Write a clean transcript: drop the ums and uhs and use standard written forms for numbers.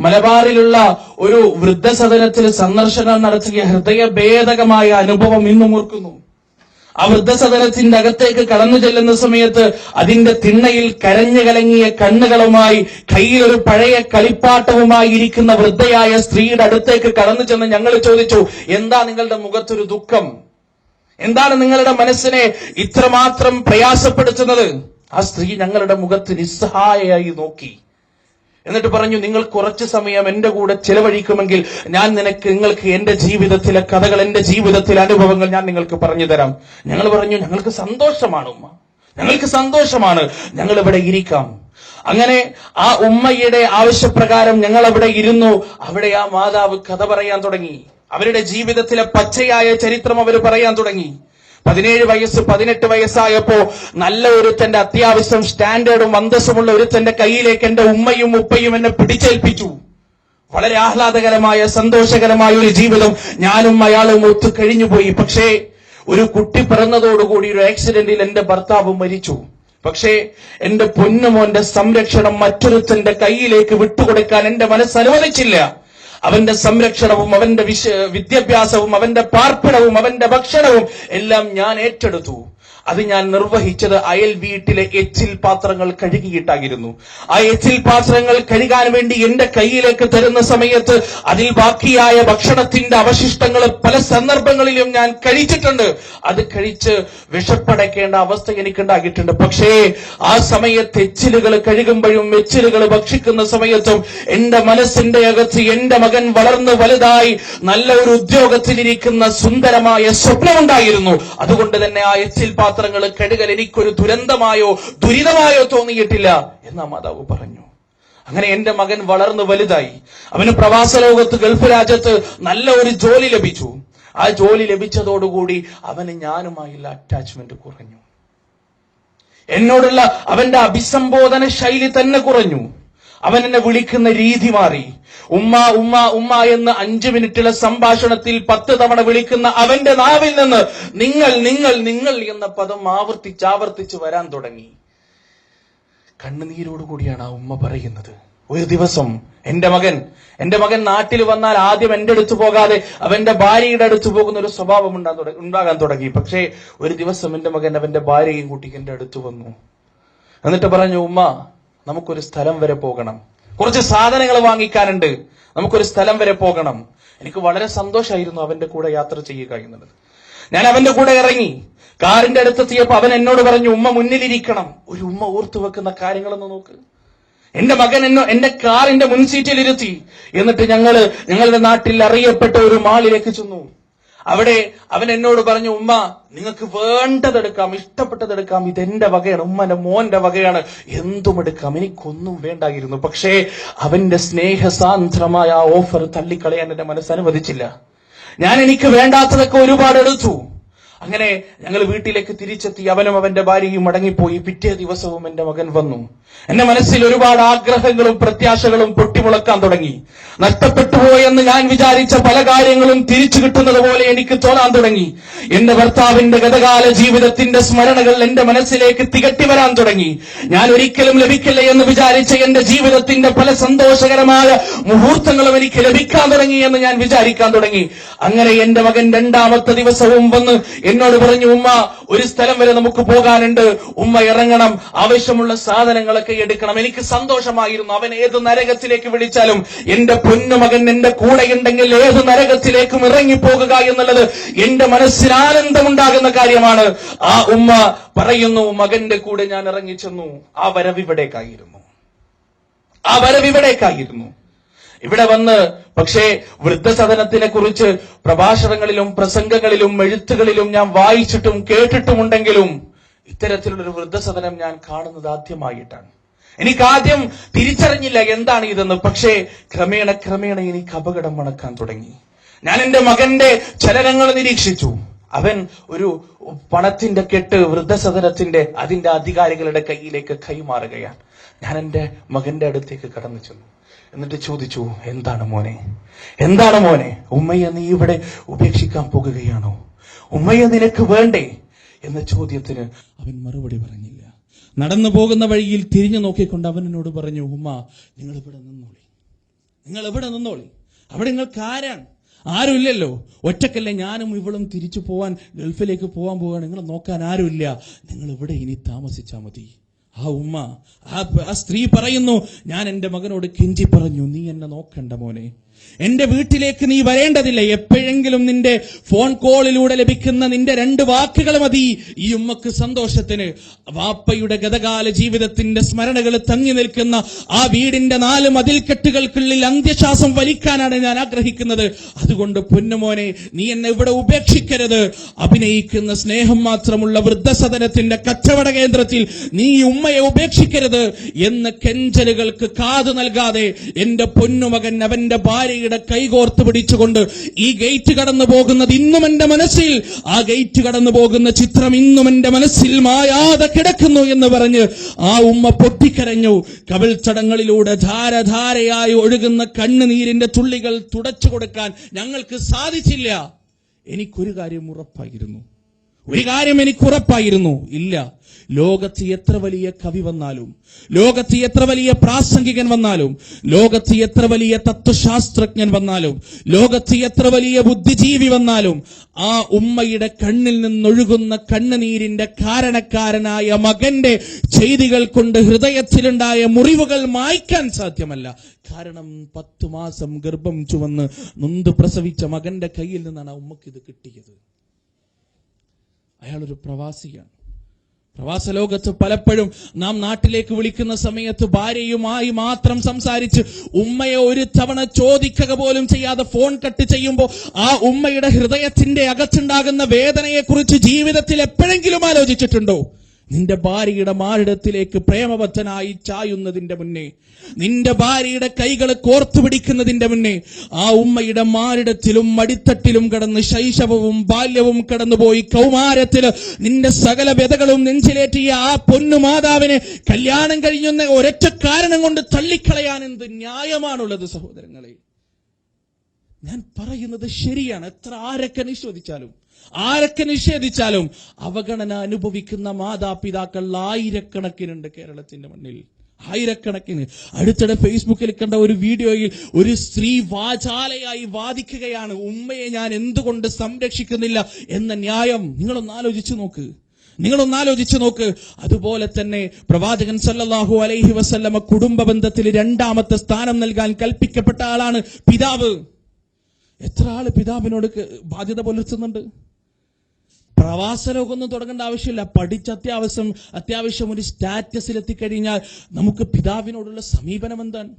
മലബാറിലുള്ള ഒരു വൃദ്ധസദനത്തിൽ സന്ദർശനം നടത്തിയ ഹൃദയഭേദകമായ അനുഭവം ഇന്നും ഓർക്കുന്നു. ആ വൃദ്ധസദനത്തിന്റെ അകത്തേക്ക് കടന്നു ചെല്ലുന്ന സമയത്ത് അതിന്റെ തിണ്ണയിൽ കരഞ്ഞു കലങ്ങിയ കണ്ണുകളുമായി കയ്യിലൊരു പഴയ കളിപ്പാട്ടവുമായി ഇരിക്കുന്ന വൃദ്ധയായ സ്ത്രീയുടെ അടുത്തേക്ക് കടന്നു ചെന്ന് ഞങ്ങൾ ചോദിച്ചു, എന്താ നിങ്ങളുടെ മുഖത്തൊരു ദുഃഖം? എന്താണ് നിങ്ങളുടെ മനസ്സിനെ ഇത്രമാത്രം പ്രയാസപ്പെടുത്തുന്നത്? ആ സ്ത്രീ ഞങ്ങളുടെ മുഖത്ത് നിസ്സഹായയായി നോക്കി. എന്നിട്ട് പറഞ്ഞു, നിങ്ങൾ കുറച്ചു സമയം എന്റെ കൂടെ ചിലവഴിക്കുമെങ്കിൽ ഞാൻ നിങ്ങൾക്ക് എന്റെ ജീവിതത്തിലെ കഥകൾ, എന്റെ ജീവിതത്തിലെ അനുഭവങ്ങൾ ഞാൻ നിങ്ങൾക്ക് പറഞ്ഞു തരാം. ഞങ്ങൾ പറഞ്ഞു, ഞങ്ങൾക്ക് സന്തോഷമാണ് ഉമ്മ, ഞങ്ങൾക്ക് സന്തോഷമാണ്, ഞങ്ങൾ ഇവിടെ ഇരിക്കാം. അങ്ങനെ ആ ഉമ്മയുടെ ആവശ്യപ്രകാരം ഞങ്ങൾ അവിടെ ഇരുന്നു. അവിടെ ആ മാതാവ് കഥ പറയാൻ തുടങ്ങി. അവരുടെ ജീവിതത്തിലെ പച്ചയായ ചരിത്രം അവർ പറയാൻ തുടങ്ങി. 17 വയസ്സ് 18 വയസ്സായപ്പോ നല്ല ഒരുത്തന്റെ, അത്യാവശ്യം സ്റ്റാൻഡേർഡും അന്തസ്സുമുള്ള ഒരുത്തന്റെ കയ്യിലേക്ക് എന്റെ ഉമ്മയും ഉപ്പയും എന്നെ പിടിച്ചേൽപ്പിച്ചു. വളരെ ആഹ്ലാദകരമായ സന്തോഷകരമായ ഒരു ജീവിതം ഞാനും അയാളും ഒത്തു കഴിഞ്ഞുപോയി. പക്ഷേ ഒരു കുട്ടി പിറന്നതോടുകൂടി ഒരു ആക്സിഡന്റിൽ എന്റെ ഭർത്താവ് മരിച്ചു. പക്ഷേ എന്റെ പൊന്നുമോന്റെ സംരക്ഷണം മറ്റൊരുത്തന്റെ കയ്യിലേക്ക് വിട്ടുകൊടുക്കാൻ എന്റെ മനസ്സ് അനുവദിച്ചില്ല. അവന്റെ സംരക്ഷണവും അവന്റെ വിദ്യാഭ്യാസവും അവന്റെ പാർപ്പിടവും അവന്റെ ഭക്ഷണവും എല്ലാം ഞാൻ ഏറ്റെടുത്തു. അത് ഞാൻ നിർവഹിച്ചത് അയൽ വീട്ടിലെ എച്ചിൽ പാത്രങ്ങൾ കഴുകിയിട്ടായിരുന്നു. ആ എച്ചിൽ പാത്രങ്ങൾ കഴുകാൻ വേണ്ടി എന്റെ കയ്യിലേക്ക് തരുന്ന സമയത്ത് അതിൽ ബാക്കിയായ ഭക്ഷണത്തിന്റെ അവശിഷ്ടങ്ങൾ പല സന്ദർഭങ്ങളിലും ഞാൻ കഴിച്ചിട്ടുണ്ട്. അത് കഴിച്ച് വിഷപ്പടയ്ക്കേണ്ട അവസ്ഥ എനിക്കുണ്ടാക്കിയിട്ടുണ്ട്. പക്ഷേ ആ സമയത്ത് എച്ചിലുകൾ കഴുകുമ്പോഴും എച്ചിലുകൾ ഭക്ഷിക്കുന്ന സമയത്തും എന്റെ മനസ്സിന്റെ അകത്ത് എന്റെ മകൻ വളർന്ന് വലുതായി നല്ല ഒരു ഉദ്യോഗത്തിലിരിക്കുന്ന സുന്ദരമായ സ്വപ്നമുണ്ടായിരുന്നു. അതുകൊണ്ട് തന്നെ ആ എച്ചിൽ പാത്രങ്ങൾ കഴുകൽ എനിക്കൊരു ദുരന്തമായോ ദുരിതമായോ തോന്നിയിട്ടില്ല എന്ന് മാതാവ് പറഞ്ഞു. അങ്ങനെ എന്റെ മകൻ വളർന്നു വലുതായി. അവന് പ്രവാസ ലോകത്ത് ഗൾഫ് രാജ്യത്ത് നല്ല ഒരു ജോലി ലഭിച്ചു. ആ ജോലി ലഭിച്ചതോടുകൂടി അവന് ഞാനുമായുള്ള അറ്റാച്ച്മെന്റ് കുറഞ്ഞു. എന്നോടുള്ള അവന്റെ അഭിസംബോധന ശൈലി തന്നെ കുറഞ്ഞു. അവൻ എന്നെ വിളിക്കുന്ന രീതി മാറി. ഉമ്മ ഉമ്മ ഉമ്മ എന്ന് 5 മിനിറ്റുള്ള സംഭാഷണത്തിൽ 10 തവണ വിളിക്കുന്ന അവന്റെ നാവിൽ നിന്ന് നിങ്ങൾ നിങ്ങൾ നിങ്ങൾ എന്ന പദം ആവർത്തിച്ച് വരാൻ തുടങ്ങി. കണ്ണുനീരോടുകൂടിയാണ് ആ ഉമ്മ പറയുന്നത്. ഒരു ദിവസം എന്റെ മകൻ നാട്ടിൽ വന്നാൽ ആദ്യം എന്റെ അടുത്ത് പോകാതെ അവന്റെ ഭാര്യയുടെ അടുത്ത് പോകുന്ന ഒരു സ്വഭാവം ഉണ്ടാകാൻ തുടങ്ങി. പക്ഷേ ഒരു ദിവസം എന്റെ മകൻ അവന്റെ ഭാര്യയും കൂട്ടി എന്റെ അടുത്ത് വന്നു. എന്നിട്ട് പറഞ്ഞു, ഉമ്മ നമുക്കൊരു സ്ഥലം വരെ പോകണം, കുറച്ച് സാധനങ്ങൾ വാങ്ങിക്കാനുണ്ട്, നമുക്കൊരു സ്ഥലം വരെ പോകണം. എനിക്ക് വളരെ സന്തോഷമായിരുന്നു അവന്റെ കൂടെ യാത്ര ചെയ്യുക എന്നുള്ളത്. ഞാൻ അവന്റെ കൂടെ ഇറങ്ങി. കാറിന്റെ അടുത്തെത്തിയപ്പോ അവൻ എന്നോട് പറഞ്ഞു, ഉമ്മ മുന്നിലിരിക്കണം. ഒരു ഉമ്മ ഓർത്തു വെക്കുന്ന കാര്യങ്ങളൊന്ന് നോക്ക്. എന്റെ മകൻ എന്റെ കാറിന്റെ മുൻസീറ്റിൽ ഇരുത്തി. എന്നിട്ട് ഞങ്ങളുടെ നാട്ടിൽ അറിയപ്പെട്ട ഒരു മാളിലേക്ക് ചെന്നു. അവിടെ അവൻ എന്നോട് പറഞ്ഞു, ഉമ്മ നിങ്ങൾക്ക് വേണ്ടതെടുക്കാം, ഇഷ്ടപ്പെട്ടതെടുക്കാം, ഇതെന്റെ വകയാണ്, ഉമ്മന്റെ മോന്റെ വകയാണ്, എന്തും എടുക്കാം, എനിക്കൊന്നും വേണ്ടായിരുന്നു. പക്ഷേ അവന്റെ സ്നേഹസാന്ദ്രമായ ആ ഓഫർ തള്ളിക്കളയാൻ എന്റെ മനസ്സ് അനുവദിച്ചില്ല. ഞാൻ എനിക്ക് വേണ്ടാത്തതൊക്കെ ഒരുപാട് എടുത്തു. അങ്ങനെ ഞങ്ങൾ വീട്ടിലേക്ക് തിരിച്ചെത്തി. അവനും അവന്റെ ഭാര്യയും മടങ്ങിപ്പോയി. പിറ്റേ ദിവസവും എന്റെ മകൻ വന്നു. എന്റെ മനസ്സിൽ ഒരുപാട് ആഗ്രഹങ്ങളും പ്രത്യാശകളും പൊട്ടിമുളക്കാൻ തുടങ്ങി. നഷ്ടപ്പെട്ടു പോയെന്ന് ഞാൻ വിചാരിച്ച പല കാര്യങ്ങളും തിരിച്ചു കിട്ടുന്നത് പോലെ എനിക്ക് തോന്നാൻ തുടങ്ങി. എന്റെ ഭർത്താവിന്റെ ഗതകാല ജീവിതത്തിന്റെ സ്മരണകൾ എന്റെ മനസ്സിലേക്ക് തികട്ടി വരാൻ തുടങ്ങി. ഞാൻ ഒരിക്കലും ലഭിക്കില്ല എന്ന് വിചാരിച്ച എന്റെ ജീവിതത്തിന്റെ പല സന്തോഷകരമായ മുഹൂർത്തങ്ങളും എനിക്ക് ലഭിക്കാൻ തുടങ്ങി എന്ന് ഞാൻ വിചാരിക്കാൻ തുടങ്ങി. അങ്ങനെ എന്റെ മകൻ 2ാമത്തെ ദിവസവും വന്ന് എന്നോട് പറഞ്ഞു, ഉമ്മ ഒരു സ്ഥലം വരെ നമുക്ക് പോകാനുണ്ട്, ഉമ്മ ഇറങ്ങണം, ആവശ്യമുള്ള സാധനങ്ങളൊക്കെ എടുക്കണം. എനിക്ക് സന്തോഷമായിരുന്നു. അവൻ ഏത് നരകത്തിലേക്ക് വിളിച്ചാലും എന്റെ പൊന്നുമകൻ എന്റെ കൂടെ ഉണ്ടെങ്കിൽ ഏത് നരകത്തിലേക്കും ഇറങ്ങിപ്പോകുക എന്നുള്ളത് എന്റെ മനസ്സിന് ആനന്ദമുണ്ടാകുന്ന കാര്യമാണ്. ആ ഉമ്മ പറയുന്നു, മകന്റെ കൂടെ ഞാൻ ഇറങ്ങിച്ചെന്നു. ആ വരവിവിടേക്കായിരുന്നു. ഇവിടെ വന്ന് പക്ഷേ വൃദ്ധസദനത്തിനെ കുറിച്ച് പ്രഭാഷണങ്ങളിലും പ്രസംഗങ്ങളിലും എഴുത്തുകളിലും ഞാൻ വായിച്ചിട്ടും കേട്ടിട്ടുമുണ്ടെങ്കിലും ഇത്തരത്തിലുള്ളൊരു വൃദ്ധസദനം ഞാൻ കാണുന്നത് ആദ്യമായിട്ടാണ്. എനിക്കാദ്യം തിരിച്ചറിഞ്ഞില്ല എന്താണ് ഇതെന്ന്. പക്ഷേ ക്രമേണ എനിക്ക് അപകടം മണക്കാൻ തുടങ്ങി. ഞാൻ എന്റെ മകന്റെ ചലനങ്ങൾ നിരീക്ഷിച്ചു. അവൻ ഒരു പണത്തിന്റെ കെട്ട് വൃദ്ധസദനത്തിന്റെ അതിന്റെ അധികാരികളുടെ കയ്യിലേക്ക് കൈമാറുകയാണ്. ഞാൻ എന്റെ മകന്റെ അടുത്തേക്ക് കടന്നു ചെന്നു. എന്നിട്ട് ചോദിച്ചു, എന്താണ് മോനെ, ഉമ്മയെ നീ ഇവിടെ ഉപേക്ഷിക്കാൻ പോകുകയാണോ? ഉമ്മയെ നിനക്ക് വേണ്ടേ എന്ന ചോദ്യത്തിന് അവൻ മറുപടി പറഞ്ഞില്ല. നടന്നു പോകുന്ന വഴിയിൽ തിരിഞ്ഞു നോക്കിക്കൊണ്ട് അവൻ എന്നോട് പറഞ്ഞു, ഉമ്മ നിങ്ങൾ ഇവിടെ നിന്നോളി, നിങ്ങൾ എവിടെ നിന്നോളി, അവിടെ നിങ്ങൾക്ക് ആരുമില്ലല്ലോ. ഒറ്റക്കല്ലേ ഞാനും ഇവളും തിരിച്ചു പോവാൻ, ഗൾഫിലേക്ക് പോകാൻ പോവാണ്, നിങ്ങളെ നോക്കാൻ ആരുമില്ല, നിങ്ങൾ ഇവിടെ ഇനി താമസിച്ചാൽ മതി. ആ ഉമ്മ, ആ സ്ത്രീ പറയുന്നു, ഞാൻ എന്റെ മകനോട് കെഞ്ചി പറഞ്ഞു, നീ എന്നെ നോക്കണ്ട മോനെ, എന്റെ വീട്ടിലേക്ക് നീ വരേണ്ടതില്ല, എപ്പോഴെങ്കിലും നിന്റെ ഫോൺ കോളിലൂടെ ലഭിക്കുന്ന നിന്റെ 2 വാക്കുകൾ മതി ഈ ഉമ്മക്ക് സന്തോഷത്തിന്. വാപ്പയുടെ ഗതകാല ജീവിതത്തിന്റെ സ്മരണകൾ തങ്ങി നിൽക്കുന്ന ആ വീടിന്റെ 4 മതിൽക്കെട്ടുകൾക്കുള്ളിൽ അന്ത്യശ്വാസം വലിക്കാനാണ് ഞാൻ ആഗ്രഹിക്കുന്നത്. അതുകൊണ്ട് പൊന്നുമോനെ, നീ എന്നെ ഇവിടെ ഉപേക്ഷിക്കരുത്. അഭിനയിക്കുന്ന സ്നേഹം മാത്രമുള്ള വൃദ്ധസദനത്തിന്റെ കച്ചവട കേന്ദ്രത്തിൽ നീ ഉമ്മയെ ഉപേക്ഷിക്കരുത് എന്ന് കെഞ്ചലുകൾക്ക് കാതു നൽകാതെ എന്റെ പൊന്നുമകൻ അവന്റെ ഭാര്യയുടെ കൈകോർത്ത് പിടിച്ചുകൊണ്ട് ഈ ഗേറ്റ് കടന്നു പോകുന്നത് ഇന്നും എന്റെ മനസ്സിൽ, ആ ഗേറ്റ് കടന്നു പോകുന്ന ചിത്രം ഇന്നും എന്റെ മനസ്സിൽ മായാതെ കിടക്കുന്നു എന്ന് പറഞ്ഞ് ആ ഉമ്മ പൊട്ടിക്കരഞ്ഞു. കവിൾത്തടങ്ങളിലൂടെ ധാരധാരയായി ഒഴുകുന്ന കണ്ണുനീരിന്റെ തുള്ളികൾ തുടച്ചു കൊടുക്കാൻ ഞങ്ങൾക്ക് സാധിച്ചില്ല. എനിക്കൊരു കാര്യം ഉറപ്പായിരുന്നു, ഇല്ല, ലോകത്ത് എത്ര വലിയ കവി വന്നാലും, ലോകത്ത് എത്ര വലിയ പ്രാസംഗികൻ വന്നാലും, ലോകത്ത് എത്ര വലിയ തത്വശാസ്ത്രജ്ഞൻ വന്നാലും, ലോകത്ത് എത്ര വലിയ ബുദ്ധിജീവി വന്നാലും, ആ ഉമ്മയുടെ കണ്ണിൽ നിന്നൊഴുകുന്ന കണ്ണുനീരിന്റെ കാരണക്കാരനായ മകന്റെ ചെയ്തികൾ കൊണ്ട് ഹൃദയത്തിലുണ്ടായ മുറിവുകൾ മായ്ക്കാൻ സാധ്യമല്ല. കാരണം 10 മാസം ഗർഭം ചുമന്ന് നൊന്ത് പ്രസവിച്ച മകന്റെ കയ്യിൽ നിന്നാണ് ആ ഉമ്മക്ക് ഇത് കിട്ടിയത്. അയാളൊരു പ്രവാസിയാണ്. പ്രവാസ ലോകത്ത് പലപ്പോഴും നാം നാട്ടിലേക്ക് വിളിക്കുന്ന സമയത്ത് ഭാര്യയുമായി മാത്രം സംസാരിച്ച് ഉമ്മയെ ഒരു തവണ ചോദിക്കുക പോലും ചെയ്യാതെ ഫോൺ കട്ട് ചെയ്യുമ്പോൾ ആ ഉമ്മയുടെ ഹൃദയത്തിന്റെ അകത്തുണ്ടാകുന്ന വേദനയെക്കുറിച്ച് ജീവിതത്തിൽ എപ്പോഴെങ്കിലും ആലോചിച്ചിട്ടുണ്ടോ? നിന്റെ ഭാര്യയുടെ മാറിടത്തിലേക്ക് പ്രേമബദ്ധനായി ചായുന്നതിന്റെ മുന്നേ, നിന്റെ ഭാര്യയുടെ കൈകൾ കോർത്തു പിടിക്കുന്നതിന്റെ മുന്നേ, ആ ഉമ്മയുടെ മാറിടത്തിലും മടിത്തട്ടിലും കടന്ന് ശൈശവവും ബാല്യവും കടന്നുപോയി കൗമാരത്തില് നിന്റെ സകല വ്യതകളും നെഞ്ചിലേറ്റിയ ആ പൊന്നു മാതാവിനെ കല്യാണം കഴിഞ്ഞെന്ന ഒരൊറ്റ കാരണം കൊണ്ട് തള്ളിക്കളയാൻ എന്ത് ന്യായമാണുള്ളത് സഹോദരങ്ങളെ? ഞാൻ പറയുന്നത് ശരിയാണ്. ആരൊക്കെ നിഷേധിച്ചാലും അവഗണന അനുഭവിക്കുന്ന മാതാപിതാക്കൾ ആയിരക്കണക്കിനുണ്ട് കേരളത്തിന്റെ മണ്ണിൽ, ആയിരക്കണക്കിന്. അടുത്തിടെ ഫേസ്ബുക്കിൽ കണ്ട ഒരു വീഡിയോയിൽ ഒരു സ്ത്രീ വാചാലയായി വാദിക്കുകയാണ്, ഉമ്മയെ ഞാൻ എന്തുകൊണ്ട് സംരക്ഷിക്കുന്നില്ല എന്ന ന്യായം. നിങ്ങളൊന്ന് ആലോചിച്ചു നോക്ക്. അതുപോലെ തന്നെ പ്രവാചകൻ സല്ലല്ലാഹു അലൈഹി വസല്ലമ കുടുംബ ബന്ധത്തിൽ 2ാമത്തെ സ്ഥാനം നൽകാൻ കൽപ്പിക്കപ്പെട്ട ആളാണ് പിതാവ്. എത്ര ആള് പിതാവിനോട് ബാധ്യത പുലർത്തുന്നുണ്ട്? പ്രവാസ ലോകമൊന്നും തുടങ്ങേണ്ട ആവശ്യമില്ല. പഠിച്ച് അത്യാവശ്യം ഒരു സ്റ്റാറ്റസിൽ എത്തിക്കഴിഞ്ഞാൽ നമുക്ക് പിതാവിനോടുള്ള സമീപനം എന്താണ്?